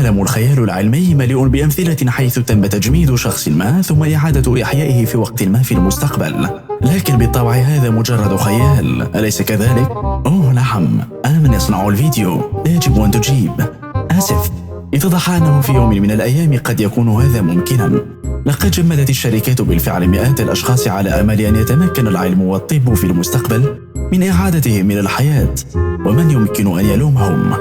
العالم الخيال العلمي مليء بأمثلة حيث تم تجميد شخص ما ثم إعادة إحيائه في وقت ما في المستقبل، لكن بالطبع هذا مجرد خيال، أليس كذلك؟ أوه نعم، أنا من يصنع الفيديو، لا يجب أن تجيب. آسف، اتضح أنه في يوم من الأيام قد يكون هذا ممكنا. لقد جمدت الشركات بالفعل مئات الأشخاص على أمل أن يتمكن العلم والطب في المستقبل من إعادتهم إلى الحياة، ومن يمكن أن يلومهم؟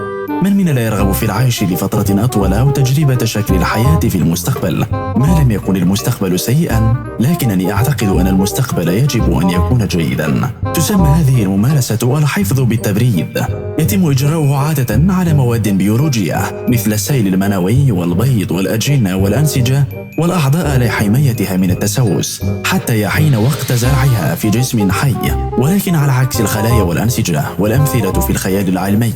من منا لا يرغب في العيش لفترة أطول أو تجربة شكل الحياة في المستقبل؟ ما لم يكن المستقبل سيئا، لكنني أعتقد أن المستقبل يجب أن يكون جيدا. تسمى هذه الممارسة الحفظ بالتبريد. يتم إجراؤه عادة على مواد بيولوجية مثل السيل المنوي والبيض والأجنة والأنسجة والأعضاء لحمايتها من التسوس حتى يحين وقت زرعها في جسم حي، ولكن على عكس الخلايا والأنسجة والأمثلة في الخيال العلمي،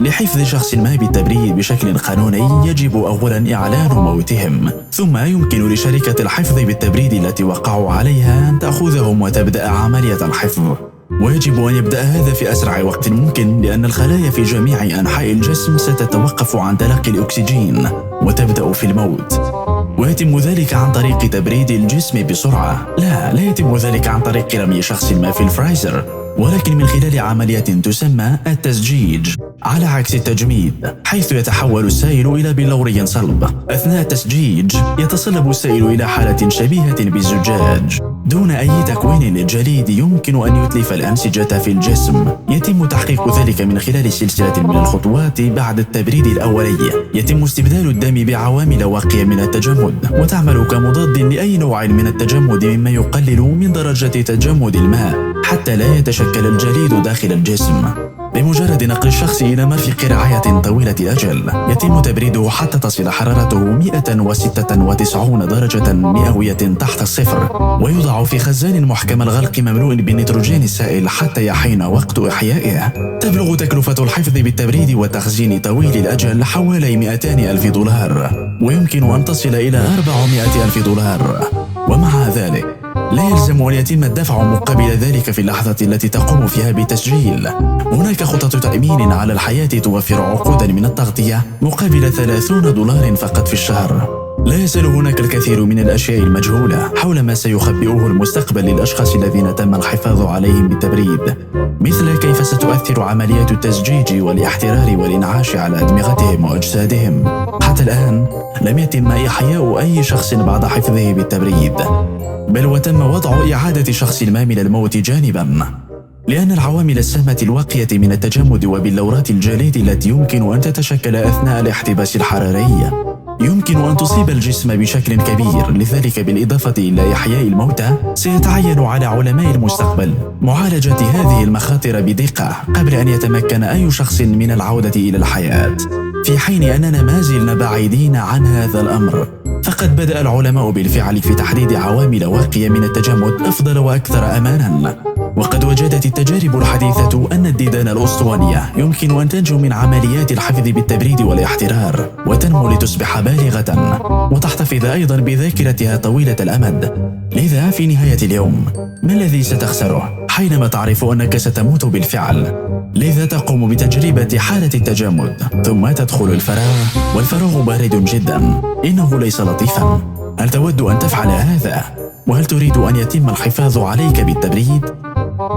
لحفظ شخص ما بالتبريد بشكل قانوني يجب أولا إعلان موتهم، ثم يمكن لشركة الحفظ بالتبريد التي وقعوا عليها أن تأخذهم وتبدأ عملية الحفظ. ويجب أن يبدأ هذا في أسرع وقت ممكن، لأن الخلايا في جميع أنحاء الجسم ستتوقف عن تلقي الأكسجين وتبدأ في الموت، ويتم ذلك عن طريق تبريد الجسم بسرعة. لا يتم ذلك عن طريق رمي شخص ما في الفريزر، ولكن من خلال عملية تسمى التسجيج، على عكس التجميد حيث يتحول السائل إلى بلوري صلب. أثناء التسجيج يتصلب السائل إلى حالة شبيهة بالزجاج دون أي تكوين للجليد يمكن أن يتلف الأنسجة في الجسم. يتم تحقيق ذلك من خلال سلسلة من الخطوات. بعد التبريد الأولي يتم استبدال الدم بعوامل واقية من التجمد، وتعمل كمضاد لأي نوع من التجمد مما يقلل من درجة تجمد الماء حتى لا يتشكل الجليد داخل الجسم. بمجرد نقل الشخص إلى مرفق رعاية طويلة الأجل يتم تبريده حتى تصل حرارته 196 درجة مئوية تحت الصفر، ويوضع في خزان محكم الغلق مملوء بالنيتروجين السائل حتى يحين وقت إحيائه. تبلغ تكلفة الحفظ بالتبريد والتخزين طويل الأجل حوالي 200,000 دولار، ويمكن أن تصل إلى 400,000 دولار. ومع ذلك لا يلزم أن يتم الدفع مقابل ذلك في اللحظة التي تقوم فيها بالتسجيل. هناك خطط تأمين على الحياة توفر عقودا من التغطية مقابل 30 دولار فقط في الشهر. لا يزال هناك الكثير من الأشياء المجهولة حول ما سيخبئه المستقبل للأشخاص الذين تم الحفاظ عليهم بالتبريد، مثل كيف ستؤثر عمليات التزجيج والاحترار والإنعاش على أدمغتهم وأجسادهم. حتى الآن لم يتم إحياء أي شخص بعد حفظه بالتبريد، بل وتم وضع إعادة شخص ما من الموت جانبا، لأن العوامل السامة الواقية من التجمد وبلورات الجليد التي يمكن أن تتشكل أثناء الاحتباس الحراري يمكن أن تصيب الجسم بشكل كبير. لذلك بالإضافة إلى إحياء الموتى سيتعين على علماء المستقبل معالجة هذه المخاطر بدقة قبل أن يتمكن أي شخص من العودة إلى الحياة، في حين أننا ما زلنا بعيدين عن هذا الأمر. فقد بدأ العلماء بالفعل في تحديد عوامل واقية من التجمد أفضل وأكثر أماناً، وقد وجدت التجارب الحديثة أن الديدان الأسطوانية يمكن أن تنجو من عمليات الحفظ بالتبريد والاحترار وتنمو لتصبح بالغة وتحتفظ أيضا بذاكرتها طويلة الأمد. لذا في نهاية اليوم ما الذي ستخسره حينما تعرف أنك ستموت بالفعل؟ لذا تقوم بتجربة حالة التجمد ثم تدخل الفراغ، والفراغ بارد جدا، إنه ليس لطيفا. هل تود أن تفعل هذا؟ وهل تريد أن يتم الحفاظ عليك بالتبريد؟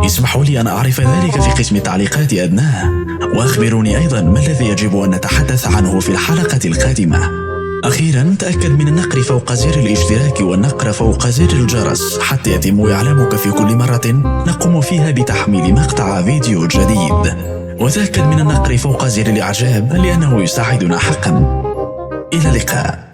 اسمحوا لي أن أعرف ذلك في قسم التعليقات أدناه، وأخبروني أيضا ما الذي يجب أن نتحدث عنه في الحلقة القادمة. أخيرا تأكد من النقر فوق زر الاشتراك والنقر فوق زر الجرس حتى يتم إعلامك في كل مرة نقوم فيها بتحميل مقطع فيديو جديد، وتأكد من النقر فوق زر الإعجاب لأنه يساعدنا حقا. إلى اللقاء.